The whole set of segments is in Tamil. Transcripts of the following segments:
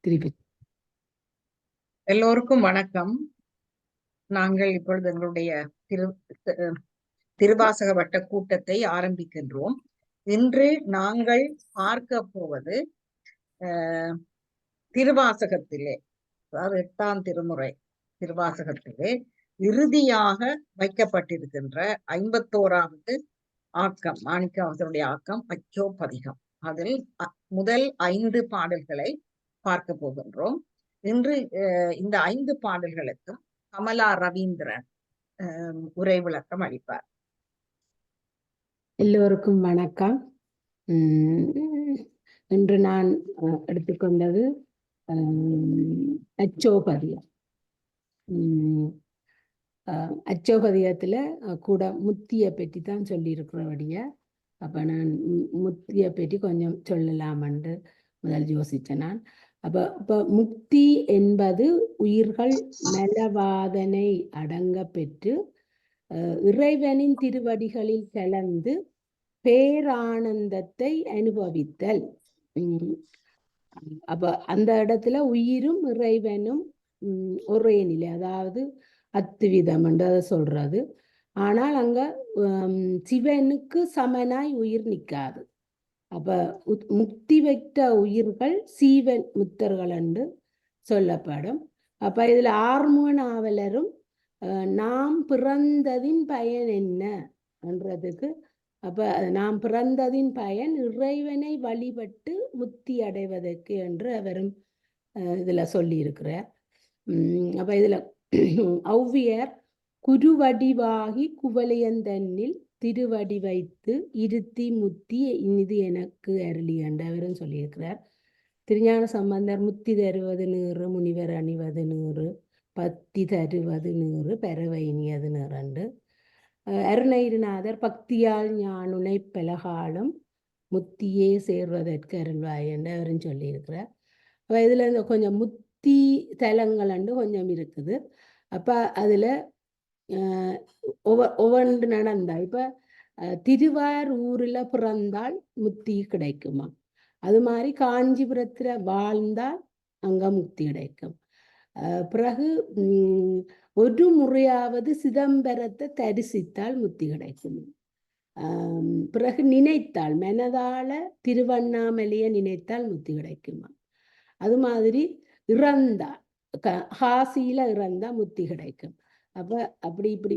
திருப்பி எல்லோருக்கும் வணக்கம். நாங்கள் இப்பொழுது எங்களுடைய திருவாசக வட்ட கூட்டத்தை ஆரம்பிக்கின்றோம். இன்று நாங்கள் பார்க்க போவது திருவாசகத்திலே, அதாவது 8ஆம் திருமுறை திருவாசகத்திலே இறுதியாக வைக்கப்பட்டிருக்கின்ற 51வது ஆக்கம், மாணிக்கவாசகருடைய ஆக்கம் அச்சோபதிகம். அதில் முதல் 5 பாடல்களை பார்க்க போகின்றோம். இன்று இந்த 5 பாடல்களுக்கும் கமலா ரவீந்திரன் உரை விளக்கம் அளிப்பார். எல்லோருக்கும் வணக்கம். இன்று நான் எடுத்துக்கொண்டது அச்சோபதியம். அச்சோபதியத்துல கூட முத்தியை பற்றி தான் சொல்லியிருக்கிறபடிய, அப்ப நான் முத்தியை பற்றி கொஞ்சம் சொல்லலாமென்று முதல் யோசித்தேன் நான். அப்ப முக்தி என்பது உயிர்கள் நலவாதனை அடங்க பெற்று இறைவனின் திருவடிகளில் கலந்து பேரானந்தத்தை அனுபவித்தல். அப்ப அந்த இடத்துல உயிரும் இறைவனும் ஒரே நிலை, அதாவது அத்துவிதம் என்று அதை சொல்றது. ஆனால் அங்க சிவனுக்கு சமனாய் உயிர் நிற்காது. அப்ப முக்தி பெற்ற உயிர்கள் சீவன் முத்தர்கள் என்று சொல்லப்படும். அப்ப இதுல ஆறுமுக நாவலரும் நாம் பிறந்ததின் பயன் என்ன என்றதுக்கு, அப்ப நாம் பிறந்ததின் பயன் இறைவனை வழிபட்டு முக்தி அடைவதற்கு என்று அவரும் இதுல சொல்லி இருக்கிறார். அப்ப இதுல ஔவியர் குருவடிவாகி குவலையந்தன்னில் திருவடி வைத்து இருத்தி முத்தி இனிது எனக்கு அருளி என்றவரும் சொல்லியிருக்கிறார். திருஞான சம்பந்தர் முத்தி தருவது நீறு, முனிவர் அணிவது நீறு, பத்தி தருவது நீறு, பெறவை இனியது நீரண்டு. அருணகிரிநாதர் பக்தியால் ஞானுனை பலகாலம் முத்தியே சேர்வதற்கு அருள்வாய் என்று அவரும் சொல்லியிருக்கிறார். இதுல இந்த கொஞ்சம் முத்தி தலங்கள் அண்டு கொஞ்சம் இருக்குது. அப்ப அதுல ஒவ்வொன்று நடந்தா, இப்ப திருவாரூர்ல பிறந்தால் முக்தி கிடைக்குமா, அது மாதிரி காஞ்சிபுரத்துல வாழ்ந்தால் அங்க முக்தி கிடைக்கும். பிறகு ஒரு முறையாவது சிதம்பரத்தை தரிசித்தால் முக்தி கிடைக்கும். பிறகு நினைத்தால், மனதால திருவண்ணாமலையை நினைத்தால் முக்தி கிடைக்குமா. அது மாதிரி இறந்தால், காசியில இறந்தா முக்தி கிடைக்கும். அப்ப அப்படி இப்படி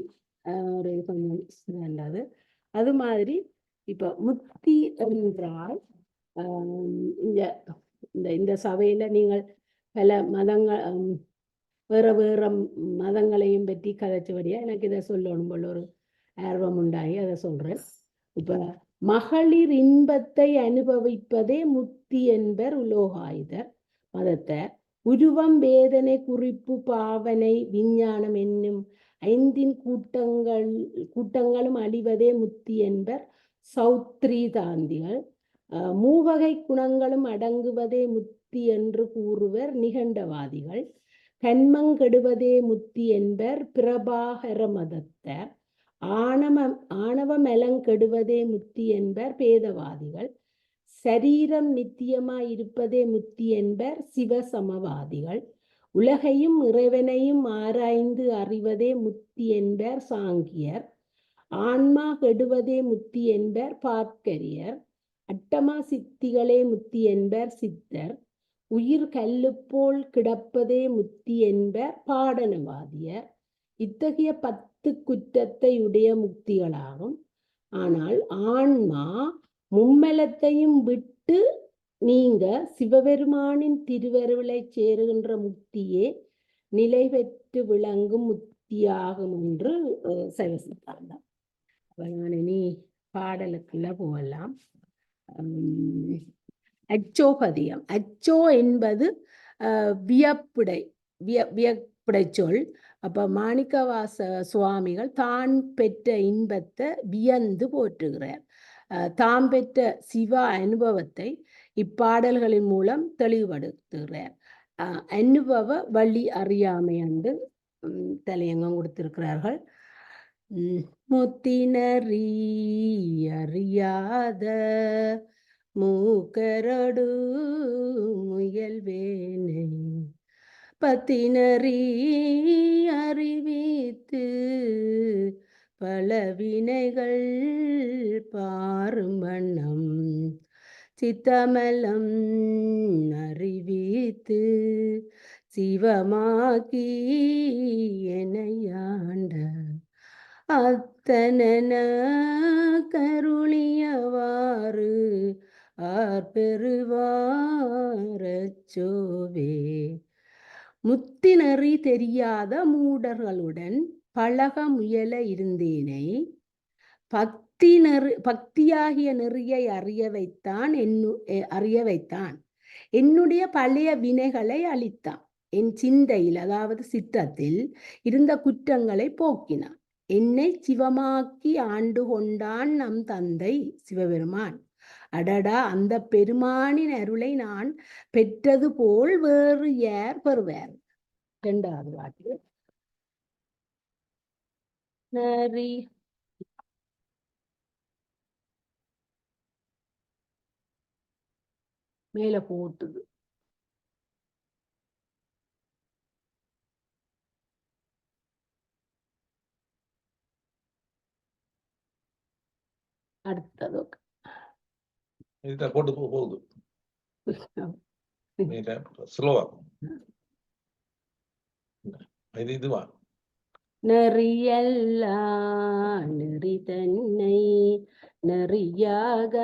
ஒரு கொஞ்சம் நல்லது. அது மாதிரி இப்ப முக்தி என்றால் இந்த இந்த சபையில நீங்கள் பல மதங்கள், வேற வேற மதங்களையும் பற்றி கதைச்சபடியா எனக்கு இதை சொல்லணும் போல ஒரு ஆர்வம் உண்டாகி அதை சொல்றேன். இப்ப மகளிர் இன்பத்தை அனுபவிப்பதே முக்தி என்பர் உலோகாயுதர் மதத்தை. உருவம், வேதனை, குறிப்பு, பாவனை, விஞ்ஞானம் என்னும் 5 கூட்டங்களும் அழிவதே முக்தி என்பர் சௌத்ரீதாந்திகள். மூவகை குணங்களும் அடங்குவதே முக்தி என்று கூறுவர் நிகண்டவாதிகள். கண்மங்கெடுவதே முக்தி என்பர் பிரபாகர மதத்தர். ஆணவ மலங்கெடுவதே முக்தி என்பர் பேதவாதிகள். சரீரம் நித்தியமாய் இருப்பதே முக்தி என்பர் சிவசமவாதிகள். உலகையும் இறைவனையும் ஆராய்ந்து அறிவதே முக்தி என்பர் சாங்கியர். ஆன்மா கெடுவதே முக்தி என்பர் பாத்கரியர். அட்டமா சித்திகளே முக்தி என்பர் சித்தர். உயிர் கல்லுப்போல் கிடப்பதே முக்தி என்பர் பாடனவாதியர். இத்தகைய 10 குற்றத்தை உடைய முக்திகளாகும். ஆனால் ஆன்மா மும்மலத்தையும் விட்டு நீங்க சிவபெருமானின் திருவருளை சேருகின்ற முக்தியே நிலை பெற்று விளங்கும் முக்தியாகும் என்று சைவ சித்தாந்தம். நான் இனி பாடலுக்குள்ள போகலாம். அச்சோபதியம். அச்சோ என்பது வியப்புடை சொல். அப்ப மாணிக்கவாச சுவாமிகள் தான் பெற்ற இன்பத்தை வியந்து போற்றுகிறார். தாம் பெற்ற சிவ அனுபவத்தை இப்பாடல்களின் மூலம் தெளிவுபடுத்துகிறார். அனுபவ வழி அறியாமை என்று தலையங்கம் கொடுத்திருக்கிறார்கள். முத்தினறி அறியாத மூக்கரடு முயல்வேனை பத்தினறி அறிவித்து பலவினைகள் பாரும் வண்ணம் சித்தமலம் அறிவித்து சிவமாக்கி எனையாண்ட அத்தனன கருளியவாறு ஆர்பெருவாரச்சோவே. முத்தினறி தெரியாத மூடர்களுடன் பழக முயல இருந்தேனை பக்தியாகிய நெறியை அறிய வைத்தான். என்னுடைய பழைய வினைகளை அளித்தான். என் சிந்தையில், அதாவது சித்தத்தில் இருந்த குற்றங்களை போக்கினான். என்னை சிவமாக்கி ஆண்டு கொண்டான் நம் தந்தை சிவபெருமான். அடடா, அந்த பெருமானின் அருளை நான் பெற்றது போல் வேறு யார் பெறுவார்? இரண்டாவது பாட்டு. நரி மேல போட்டுது. அடுத்தது போட்டு போகுது ஸ்லோவா. இது இதுவா நெறியெல்லாம் நெறி தன்னை நெறியாக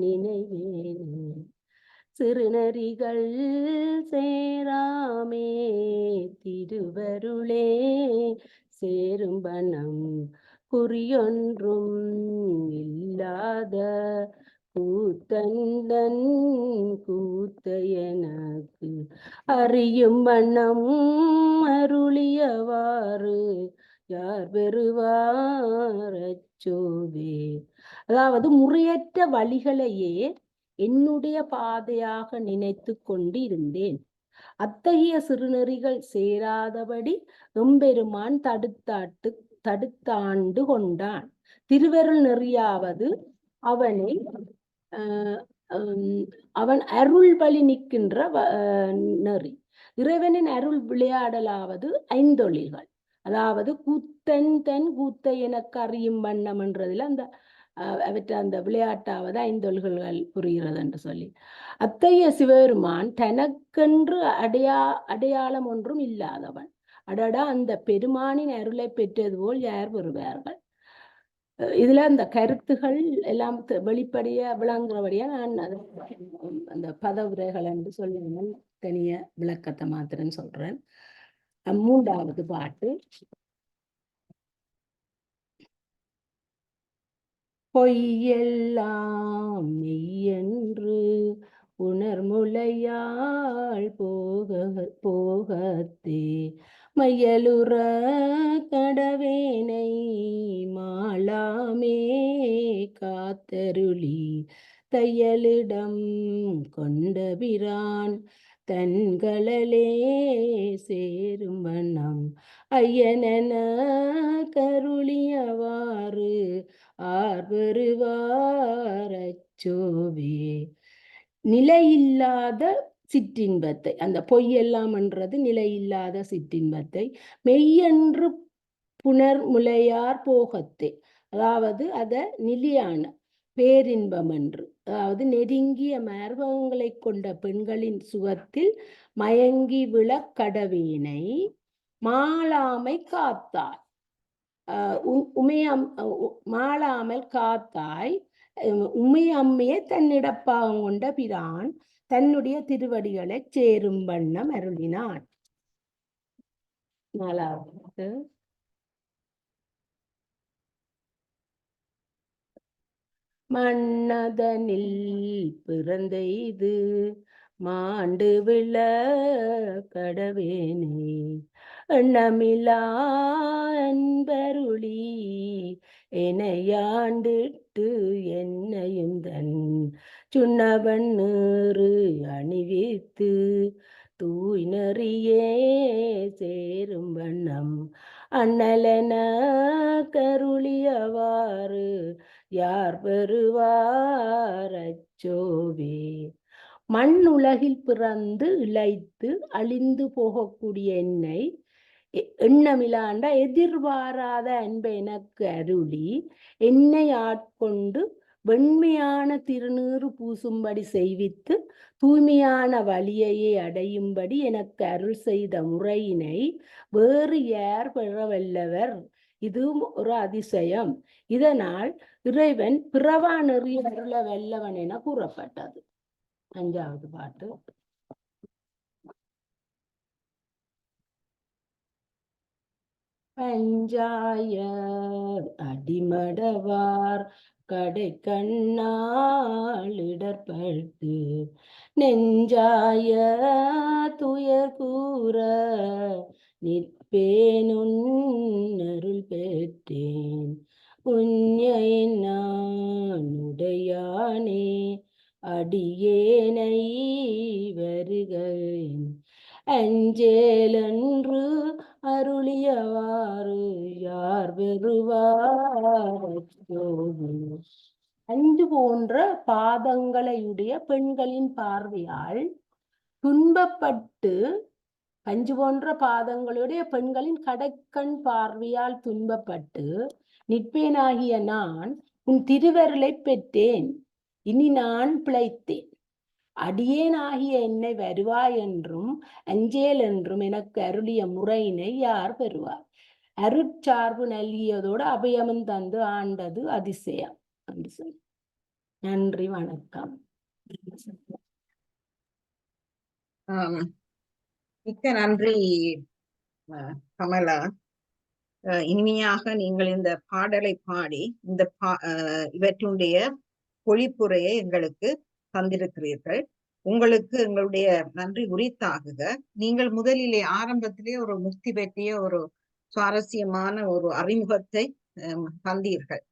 நினைவேனே சிறுநெறிகள் சேராமே திருவருளே சேரும் பணம் குறியொன்றும் இல்லாத கூத்தந்தன் கூத்த எனக்கு அறியும் வண்ணம் அருளியவாறு யார் பெறுவாரச்சோவே. அதாவது முறையற்ற வழிகளையே என்னுடைய பாதையாக நினைத்து கொண்டு இருந்தேன். அத்தகைய சிறுநெறிகள் சேராதபடி எம்பெருமான் தடுத்தாண்டு கொண்டான். திருவருள் நெறியாவது அவனை அவன் அருள் வழி நிற்கின்ற நெறி. இறைவனின் அருள் விளையாடலாவது ஐந்தொழில்கள். அதாவது கூத்தன் தன் கூத்தை எனக்கு அறியும் வண்ணம் என்றதுல அந்த விளையாட்டாவது ஐந்தொழில்கள் புரிகிறது என்று சொல்லி, அத்தகைய சிவபெருமான் தனக்கென்று அடையாளம் ஒன்றும் இல்லாதவன். அடடா, அந்த பெருமானின் அருளை பெற்றது போல் யார் பெறுவார்கள்? இதுல அந்த கருத்துகள் எல்லாம் வெளிப்படைய விளங்குறபடியா நான் அந்த பதவுரைகள் என்று சொல்லுங்கள் தனிய விளக்கத்தை மாத்திரம் சொல்றேன். மூன்றாவது பாட்டு. பொய்யெல்லாம் மெய்யென்று உணர்முலையாள் போகத்தே மையலுற கடவேனை மாளாமே காத்தருளி தையலிடம் கொண்டபிரான் தன்களே சேரும் வண்ணம் ஐயனென கருளியவாறு ஆர்பெறுவாரச்சோவே. நிலையில்லாத சிற்றின்பத்தை, அந்த பொய்யெல்லாம் என்றது நிலையில்லாத சிற்றின்பத்தை மெய்யென்று புணர்முலையார் போகத்தை, அதாவது அத நிலையான பேரின்பம் என்று, அதாவது நெருங்கிய மார்பகங்களை கொண்ட பெண்களின் சுகத்தில் மயங்கி விழ கடவேனை மாளாமை காத்தாய் மாளாமல் காத்தாய் உமையம்மையை தன்னிடப்பாகம் கொண்ட பிரான் தன்னுடைய திருவடிகளை சேரும் வண்ணம் அருளினான். நாலாவது. மன்னதனில் பிறந்தெய்து மாண்டு விழ கடவேனே எண்ணமிலா அன்பருளி எனையாண்டிட்டு என்னையும் தன் சுண்ணவன் நீறு அணிவித்து தூய் நெறியே சேரும் வண்ணம் அண்ணலென கருளியவாறு யார் பெறுவார் அச்சோவே. மண் உலகில் பிறந்து இழைத்து அழிந்து போகக்கூடிய என்னை எண்ணமிலாண்ட எதிர்பாராத அன்பை எனக்கு அருளி என்னை ஆட்கொண்டு வெண்மையான திருநீறு பூசும்படி செய்வித்து தூய்மையான வழியையே அடையும்படி எனக்கு அருள் செய்த முறையினை வேறு யார் பெறவல்லவர்? இதுவும் ஒரு அதிசயம். இதனால் இறைவன் பிறவா நெறி அருள வல்லவன் என கூறப்பட்டது. 5வது பாட்டு. பஞ்சாய அடிமடவார் கடை கண்ணாளிடற்பட்டு நெஞ்சாய துயர் கூற நிற்பேனுன்னருள் பெற்றேன். உன்னை நான் உடையானே அடியேனை வருகிறேன். அஞ்சேலென்று அருளியவாறு யார் பெறுவார்? அஞ்சு போன்ற பாதங்களையுடைய பெண்களின் பார்வையால் துன்பப்பட்டு, பஞ்சு போன்ற பாதங்களுடைய பெண்களின் கடைக்கண் பார்வையால் துன்பப்பட்டு நிற்பேனாகிய நான் உன் திருவருளை பெற்றேன். இனி நான் பிழைத்தேன். அடியேனாகிய என்னை வருவாய் என்றும் அஞ்சேல் என்றும் எனக்கு அருளிய முறையினை யார் பெறுவார்? அருட்சார்பு நல்கியதோடு அபயமும் தந்து ஆண்டது அதிசயம். நன்றி, வணக்கம். மிக்க நன்றி கமலா. இனிமையாக நீங்கள் இந்த பாடலை பாடி இந்த இவற்றுடைய பொழிப்புரையை எங்களுக்கு தந்திருக்கிறீர்கள். உங்களுக்கு எங்களுடைய நன்றி உரித்தாகுக. நீங்கள் முதலிலே ஆரம்பத்திலே ஒரு முக்தி பற்றிய ஒரு சுவாரஸ்யமான ஒரு அறிமுகத்தை தந்தீர்கள்.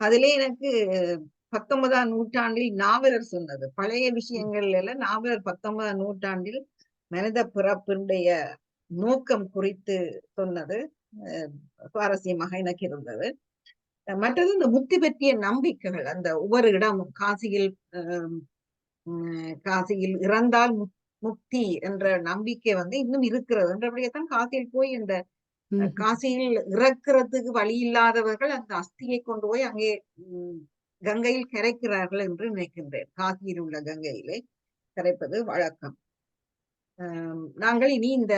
அதிலே எனக்கு 19ஆம் நூற்றாண்டில் நாவலர் சொன்னது, பழைய விஷயங்கள் எல்லாம் நாவலர் 19ஆம் நூற்றாண்டில் மனித பிறப்பினுடைய நோக்கம் குறித்து சொன்னது சுவாரஸ்யமாக எனக்கு இருந்தது. மற்றது இந்த முக்தி பற்றிய நம்பிக்கைகள், அந்த ஒவ்வொரு இடமும் காசியில் இறந்தால் முக்தி என்ற நம்பிக்கை இன்னும் இருக்கிறது என்றபடியேதான் காசியில் போய் இந்த காசியில் இறக்கிறதுக்கு வழி இல்லாதவர்கள் அந்த அஸ்தியை கொண்டு போய் அங்கே கங்கையில் கரைக்கிறார்கள் என்று நினைக்கின்றேன். காசியில் உள்ள கங்கையிலே கரைப்பது வழக்கம். நாங்கள் இனி இந்த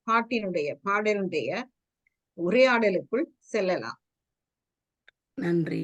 பாடலுடைய உரையாடலுக்குள் செல்லலாம். நன்றி.